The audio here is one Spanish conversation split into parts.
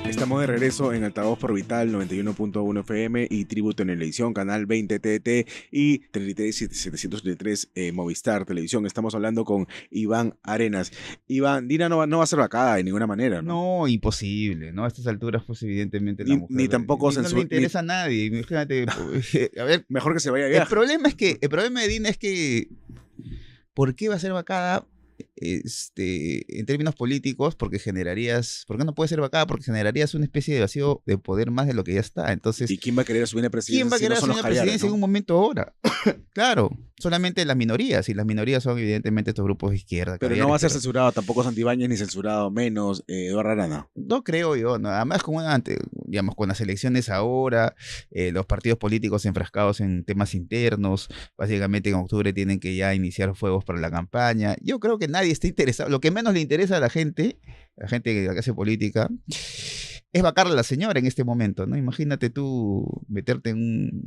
Estamos de regreso en Altavoz por Vital 91.1 FM y Tributo en Televisión, Canal 20 TDT y 733 Movistar Televisión. Estamos hablando con Iván Arenas. Iván, Dina no va a ser vacada de ninguna manera, ¿no? No, imposible, ¿no? A estas alturas, pues evidentemente la mujer... Ni tampoco no le interesa a nadie, imagínate. A ver, mejor que se vaya a viajar. El problema de Dina es que ¿por qué va a ser vacada? En términos políticos, ¿por qué no puede ser vacada? Porque generarías una especie de vacío de poder más de lo que ya está. Entonces, ¿y quién va a querer asumir la presidencia? ¿quién va a querer asumir la presidencia en un momento ahora? Claro, solamente las minorías, y las minorías son evidentemente estos grupos de izquierda. Pero no va a ser censurado tampoco Santibáñez, ni censurado menos Eduardo Arana. No creo yo, ¿no? Además digamos, con las elecciones ahora, los partidos políticos enfrascados en temas internos, básicamente en octubre tienen que ya iniciar fuegos para la campaña. Yo creo que nadie está interesado. Lo que menos le interesa a la gente que hace política, es vacarle a la señora en este momento, ¿no? Imagínate tú meterte en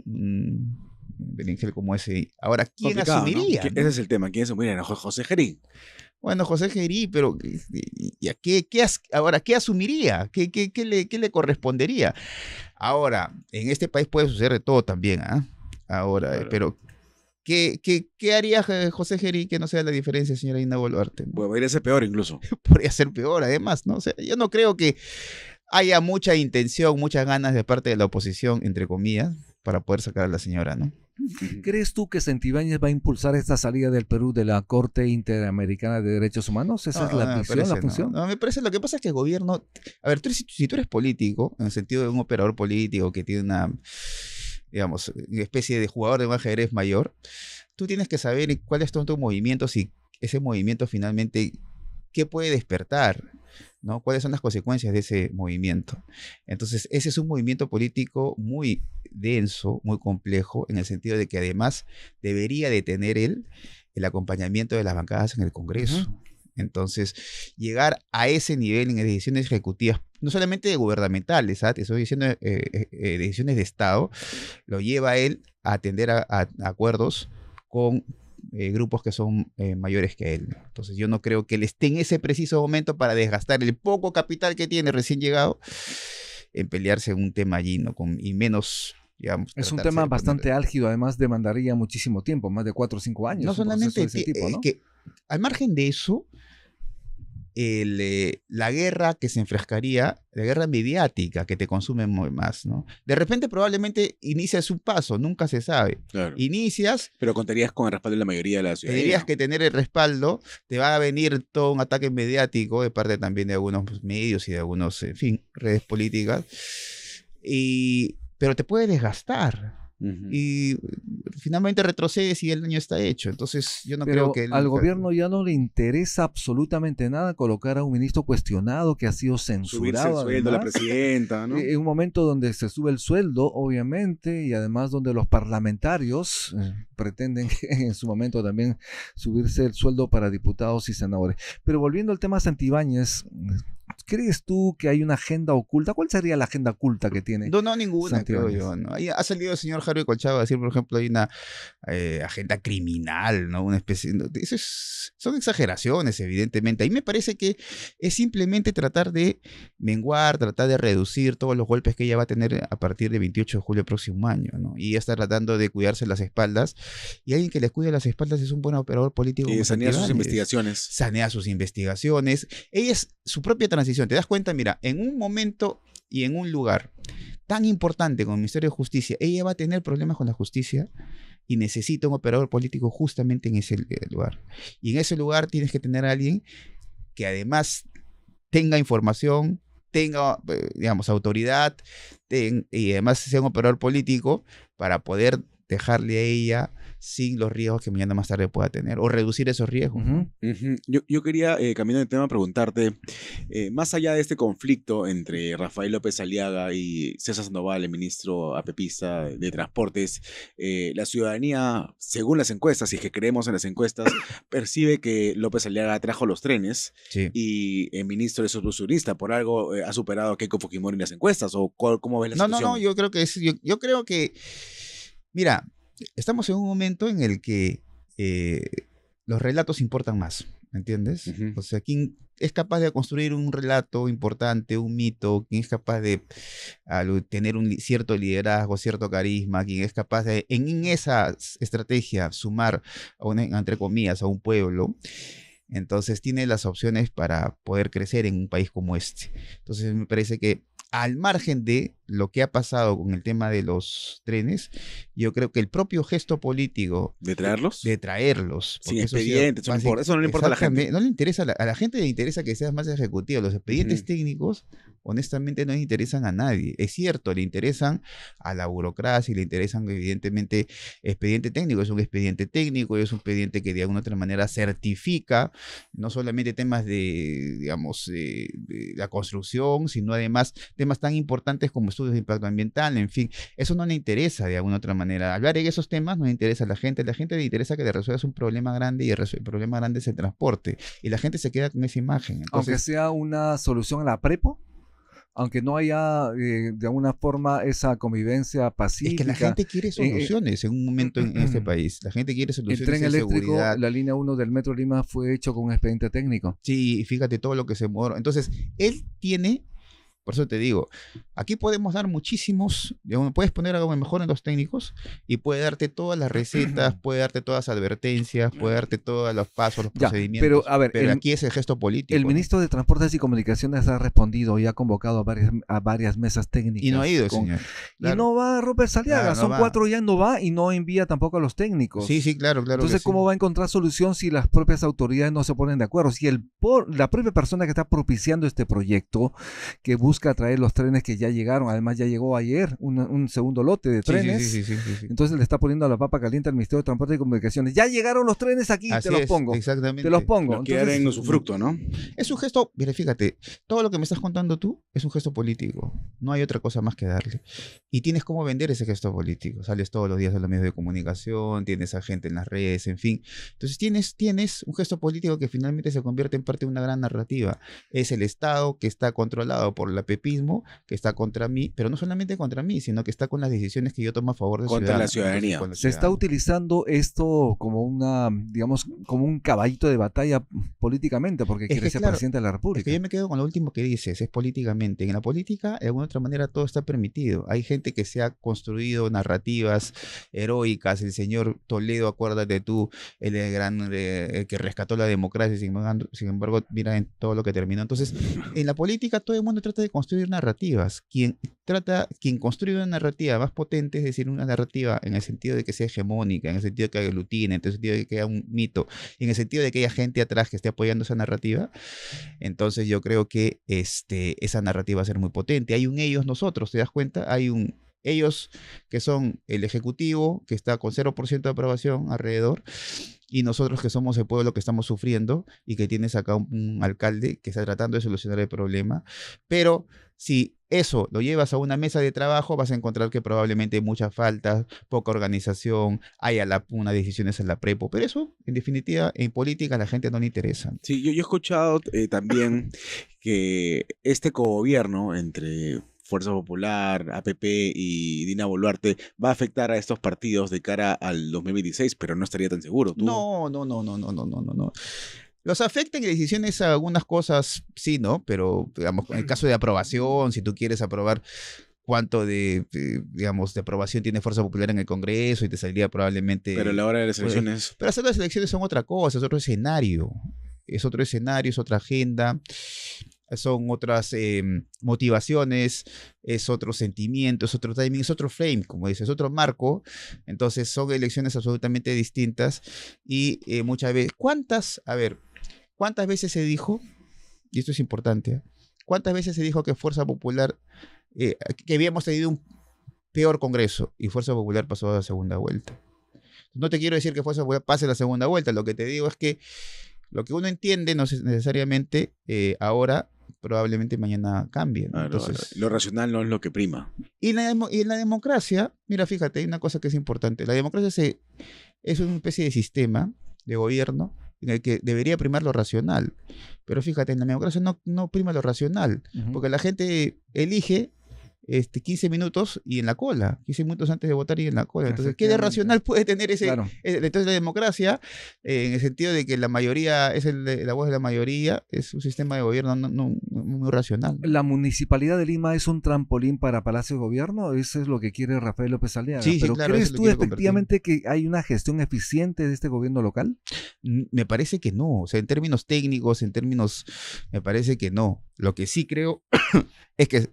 un berenjel como ese. Ahora, ¿quién complicado, asumiría? ¿no? ¿No? Ese es el tema. ¿Quién asumiría? José Gerín. Bueno, José Gerí, pero ahora, ¿qué asumiría? ¿Qué le correspondería? Ahora, en este país puede suceder de todo también, ¿ah? Ahora, Claro. pero ¿qué haría José Gerí que no sea la diferencia, señora Dina Boluarte, ¿no? Podría ser peor incluso. Podría ser peor, además, ¿no? O sea, yo no creo que haya mucha intención, muchas ganas de parte de la oposición, entre comillas, para poder sacar a la señora, ¿no? ¿Crees tú que Santibáñez va a impulsar esta salida del Perú de la Corte Interamericana de Derechos Humanos? ¿Esa es la visión, la función? No, me parece, lo que pasa es que el gobierno... A ver, si tú eres político, en el sentido de un operador político que tiene una, digamos, una especie de jugador de un ajedrez mayor, tú tienes que saber cuáles son tus movimientos y ese movimiento finalmente, ¿qué puede despertar? ¿No? ¿Cuáles son las consecuencias de ese movimiento? Entonces, ese es un movimiento político muy denso, muy complejo, en el sentido de que además debería de tener él el acompañamiento de las bancadas en el Congreso. Entonces, llegar a ese nivel en decisiones ejecutivas, no solamente gubernamentales, ¿sabes? Estoy diciendo decisiones de Estado, lo lleva a él a atender a acuerdos con grupos que son mayores que él. Entonces yo no creo que él esté en ese preciso momento para desgastar el poco capital que tiene recién llegado en pelearse en un tema allí, ¿no? Y menos, digamos... Es un tema bastante álgido, además demandaría muchísimo tiempo, más de 4 o 5 años. No solamente de ese tipo, ¿no? que al margen de eso, la guerra que se enfrascaría, la guerra mediática que te consume más, ¿no? De repente probablemente inicias un paso, nunca se sabe. Claro. Inicias... Pero contarías con el respaldo de la mayoría de la ciudadanía. Tendrías que tener el respaldo, te va a venir todo un ataque mediático de parte también de algunos medios y de algunos, en fin, redes políticas, pero te puede desgastar. Y finalmente retrocedes y el daño está hecho. Entonces yo no creo que... al gobierno ya no le interesa absolutamente nada colocar a un ministro cuestionado que ha sido censurado. Subirse el sueldo a la presidenta, ¿no? En un momento donde se sube el sueldo, obviamente, y además donde los parlamentarios pretenden en su momento también subirse el sueldo para diputados y senadores. Pero volviendo al tema Santibáñez, ¿crees tú que hay una agenda oculta? ¿Cuál sería la agenda oculta que tiene? No, ninguna, creo yo, ¿no? Ahí ha salido el señor Harvey Colchado a decir, por ejemplo, hay una agenda criminal, ¿no? Una especie... son exageraciones, evidentemente. Ahí me parece que es simplemente tratar de menguar, tratar de reducir todos los golpes que ella va a tener a partir del 28 de julio del próximo año, ¿no? Y ella está tratando de cuidarse las espaldas, y alguien que les cuide las espaldas es un buen operador político. Y sanea sus investigaciones. Sanea sus investigaciones. Ella es su propia transición. ¿Te das cuenta? Mira, en un momento y en un lugar tan importante como el Ministerio de Justicia, ella va a tener problemas con la justicia y necesita un operador político justamente en ese lugar. Y en ese lugar tienes que tener a alguien que además tenga información, tenga, digamos, autoridad, y además sea un operador político para poder dejarle a ella sin los riesgos que mañana más tarde pueda tener, o reducir esos riesgos. Yo quería, cambiando de tema, preguntarte, más allá de este conflicto entre Rafael López Aliaga y César Sandoval, el ministro apepista de Transportes, la ciudadanía, según las encuestas, si es que creemos en las encuestas, percibe que López Aliaga trajo los trenes, sí, y el ministro es solucionista, por algo ha superado a Keiko Fujimori en las encuestas, o ¿cómo ves la situación? No, yo creo que mira, estamos en un momento en el que los relatos importan más, ¿me entiendes? Ujú. O sea, ¿quién es capaz de construir un relato importante, un mito? ¿Quién es capaz de tener un cierto liderazgo, cierto carisma? ¿Quién es capaz de, en esa estrategia, sumar, entre comillas, a un pueblo? Entonces tiene las opciones para poder crecer en un país como este. Entonces me parece que al margen de lo que ha pasado con el tema de los trenes, yo creo que el propio gesto político ¿De traerlos? de traerlos, Sin porque eso, expedientes, eso no importa, eso no le importa a la gente. exactamente, no le interesa a la gente, le interesa que seas más ejecutivo. Los expedientes Ujú. técnicos, honestamente, no le interesan a nadie. Es cierto, le interesan a la burocracia, le interesan evidentemente expediente técnico. Es un expediente técnico, es un expediente que de alguna otra manera certifica no solamente temas de, digamos, de la construcción, sino además temas tan importantes como estudios de impacto ambiental, en fin. Eso no le interesa de alguna otra manera. Hablar en esos temas no le interesa a la gente le interesa que le resuelvas un problema grande y el problema grande es el transporte. Y la gente se queda con esa imagen. Aunque Entonces, sea una solución a la prepo, aunque no haya de alguna forma esa convivencia es pacífica. que la gente quiere soluciones en un momento en este país. La gente quiere El soluciones tren de eléctrico, seguridad. la línea 1 del Metro Lima fue hecho con un expediente técnico. Sí, fíjate todo lo que se mueve. Entonces, él tiene, por eso te digo, aquí podemos dar muchísimos, digamos, puedes poner algo mejor en los técnicos y puede darte todas las recetas, puede darte todas las advertencias, puede darte todos los pasos, los Ya, procedimientos. pero a ver, Aquí es el gesto político. el ¿no? ministro de Transportes y Comunicaciones ha respondido y ha convocado a varias mesas técnicas. Y no ha ido, señor. Y Claro. no va Robert Saliaga, Claro, no son va. 4 ya no va y no envía tampoco a los técnicos. Sí, sí, claro, claro. Entonces, que ¿cómo sí. va a encontrar solución si las propias autoridades no se ponen de acuerdo? Si la propia persona que está propiciando este proyecto, que busca traer los trenes que ya llegaron, además ya llegó ayer un segundo lote de Sí, trenes, sí. entonces le está poniendo a la papa caliente al Ministerio de Transporte y Comunicaciones. Ya llegaron los trenes aquí, Así te los es, pongo. exactamente. Te los pongo. Lo que hará en usufructo, ¿no? Es un gesto, mire, fíjate, todo lo que me estás contando tú es un gesto político. No hay otra cosa más que darle. Y tienes cómo vender ese gesto político. Sales todos los días a los medios de comunicación, tienes a gente en las redes, en fin. Entonces tienes un gesto político que finalmente se convierte en parte de una gran narrativa. Es el Estado que está controlado por el apepismo, que está contra mí, pero no solamente contra mí, sino que está con las decisiones que yo tomo a favor de Contra la ciudadanía. Entonces, con la Se está ciudadanía. utilizando esto como digamos, como un caballito de batalla políticamente, porque quiere que, ser claro, presidente de la Es República. que yo me quedo con lo último que dices, es políticamente. En la política, de alguna otra manera, todo está permitido. Hay gente que se ha construido narrativas heroicas. El señor Toledo, acuérdate tú, el que rescató la democracia, sin embargo, mira en todo lo que terminó. Entonces, en la política todo el mundo trata de construir narrativas. Quien construye una narrativa más potente, es decir, una narrativa en el sentido de que sea hegemónica, en el sentido de que aglutine, en el sentido de que haya un mito, en el sentido de que haya gente atrás que esté apoyando esa narrativa, entonces yo creo que esa narrativa va a ser muy potente. Hay un ellos, nosotros, ¿te das cuenta? Hay un ellos que son el Ejecutivo, que está con 0% de aprobación alrededor, y nosotros que somos el pueblo que estamos sufriendo y que tienes acá un alcalde que está tratando de solucionar el problema. Pero si eso lo llevas a una mesa de trabajo, vas a encontrar que probablemente hay mucha falta, poca organización, hay unas decisiones en la prepo. Pero eso, en definitiva, en política a la gente no le interesa. Sí, yo he escuchado también que este cogobierno entre Fuerza Popular, APP y Dina Boluarte va a afectar a estos partidos de cara al 2026, pero no estaría tan seguro. ¿Tú? No. Los afectan en decisiones a algunas cosas, sí, ¿no? Pero, digamos, en el caso de aprobación, si tú quieres aprobar cuánto digamos, de aprobación tiene Fuerza Popular en el Congreso y te saldría probablemente... Pero a la hora de las elecciones... Pero hacer las elecciones son otra cosa, es otro escenario. Es otro escenario, es otra agenda, son otras motivaciones, es otro sentimiento, es otro timing, es otro frame, como dices, es otro marco. Entonces son elecciones absolutamente distintas y muchas veces, ¿cuántas veces se dijo, y esto es importante, cuántas veces se dijo que Fuerza Popular, que habíamos tenido un peor Congreso y Fuerza Popular pasó a la segunda vuelta? No te quiero decir que Fuerza Popular pase la segunda vuelta, lo que te digo es que lo que uno entiende no es necesariamente ahora, probablemente mañana cambie, ¿no? Claro, Entonces, lo racional no es lo que prima. y en la democracia, mira, fíjate, hay una cosa que es importante. La democracia es una especie de sistema de gobierno en el que debería primar lo racional. Pero fíjate, en la democracia no prima lo racional, porque la gente elige 15 minutos y en la cola, 15 minutos antes de votar y en la cola. Entonces, ¿qué de racional puede tener ese? Claro. Entonces, la democracia, en el sentido de que la mayoría es la voz de la mayoría, es un sistema de gobierno no muy racional. ¿La Municipalidad de Lima es un trampolín para Palacio de Gobierno? Eso es lo que quiere Rafael López Aliaga. Sí, ¿Pero claro, crees eso lo tú quiere efectivamente que hay una gestión eficiente de este gobierno local? Me parece que no, o sea, en términos técnicos, me parece que no. Lo que sí creo es que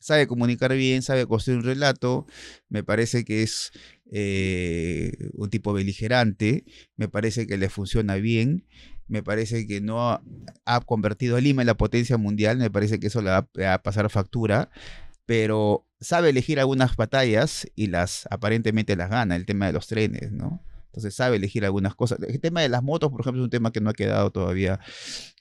sabe comunicar bien, sabe construir un relato, me parece que es un tipo beligerante, me parece que le funciona bien, me parece que no ha convertido a Lima en la potencia mundial, me parece que eso le va a pasar factura, pero sabe elegir algunas batallas y aparentemente las gana, el tema de los trenes, ¿no? Entonces sabe elegir algunas cosas. El tema de las motos, por ejemplo, es un tema que no ha quedado todavía,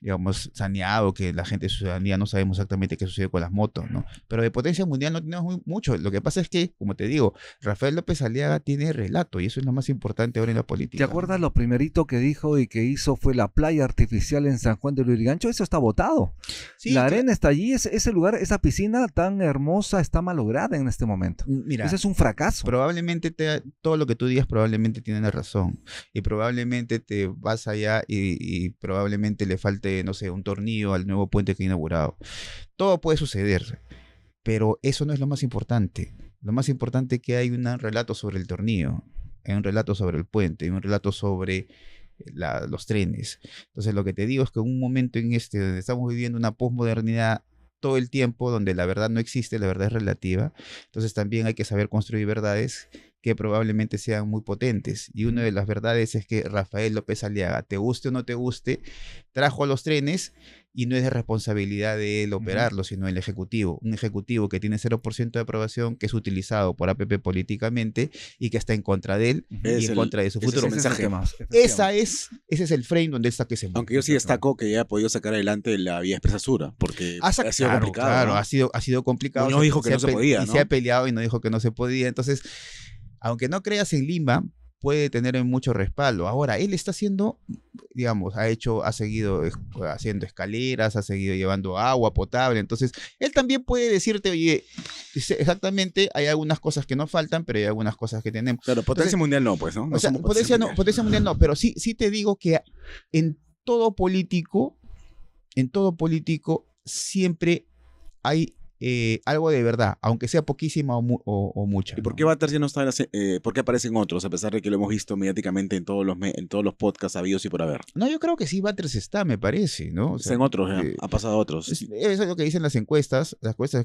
digamos, saneado, que la gente de ciudadanía no sabemos exactamente qué sucede con las motos, ¿no? Pero de potencia mundial no tenemos mucho. Lo que pasa es que, como te digo, Rafael López Aliaga tiene relato y eso es lo más importante ahora en la política. ¿Te acuerdas lo primerito que dijo y que hizo fue la playa artificial en San Juan de Lurigancho? Eso está botado. Sí, la arena está allí, ese lugar, esa piscina tan hermosa está malograda en este momento. Mira, ese es un fracaso. Probablemente todo lo que tú digas probablemente tiene la razón. Y probablemente te vas allá y probablemente le falte, no sé, un tornillo al nuevo puente que ha inaugurado. Todo puede suceder, pero eso no es lo más importante. Lo más importante es que hay un relato sobre el tornillo, hay un relato sobre el puente, hay un relato sobre los trenes. Entonces lo que te digo es que en un momento donde estamos viviendo una posmodernidad todo el tiempo, donde la verdad no existe, la verdad es relativa, entonces también hay que saber construir verdades que probablemente sean muy potentes. Y una de las verdades es que Rafael López Aliaga, te guste o no te guste, trajo los trenes y no es de responsabilidad de él operarlo, sino el Ejecutivo. Un Ejecutivo que tiene 0% de aprobación, que es utilizado por APP políticamente y que está en contra de él y en contra de su futuro. Mensaje. Ese es el frame donde está que se mueve. Aunque yo sí destaco que ya ha podido sacar adelante la vía expresa sur, porque ha sido complicado. Claro, ¿no? ha sido complicado. No dijo que no se podía, y ¿no? se ha peleado y no dijo que no se podía. Entonces, aunque no creas en Lima, puede tener mucho respaldo. Ahora, él está haciendo, digamos, ha seguido haciendo escaleras, ha seguido llevando agua potable. Entonces, él también puede decirte, oye, exactamente, hay algunas cosas que no faltan, pero hay algunas cosas que tenemos. Claro, potencia mundial no, pues, ¿no? O sea, potencia mundial no, pero sí te digo que en todo político siempre hay algo de verdad, aunque sea poquísima o mucha. ¿Y por qué Batters ya no está por qué aparecen otros, a pesar de que lo hemos visto mediáticamente en todos los podcasts habidos y por haber? No, yo creo que sí, Batters está, me parece, ¿no? O sea, en otros, ha pasado a otros. Eso es lo que dicen las encuestas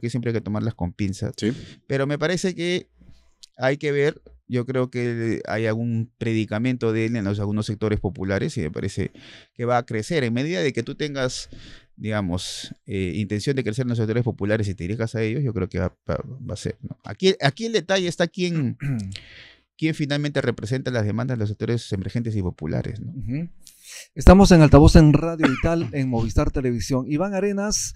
que siempre hay que tomarlas con pinzas. Sí. Pero me parece que hay que ver, yo creo que hay algún predicamento de él en algunos sectores populares y me parece que va a crecer en medida de que tú tengas, digamos, intención de crecer en los sectores populares y te dirijas a ellos, yo creo que va a ser, ¿no? Aquí el detalle está quién finalmente representa las demandas de los sectores emergentes y populares, ¿no? Estamos en Altavoz en Radio Vital, en Movistar Televisión. Iván Arenas,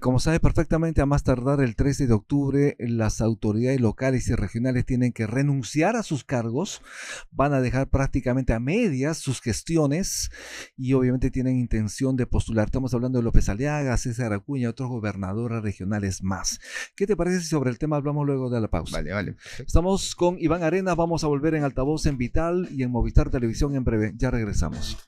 como sabe perfectamente, a más tardar el 13 de octubre, las autoridades locales y regionales tienen que renunciar a sus cargos, van a dejar prácticamente a medias sus gestiones y obviamente tienen intención de postular. Estamos hablando de López Aliaga, César Acuña, otros gobernadores regionales más. ¿Qué te parece si sobre el tema hablamos luego de la pausa? Vale. Estamos con Iván Arenas, vamos a volver en Altavoz en Vital y en Movistar Televisión en breve. Ya regresamos.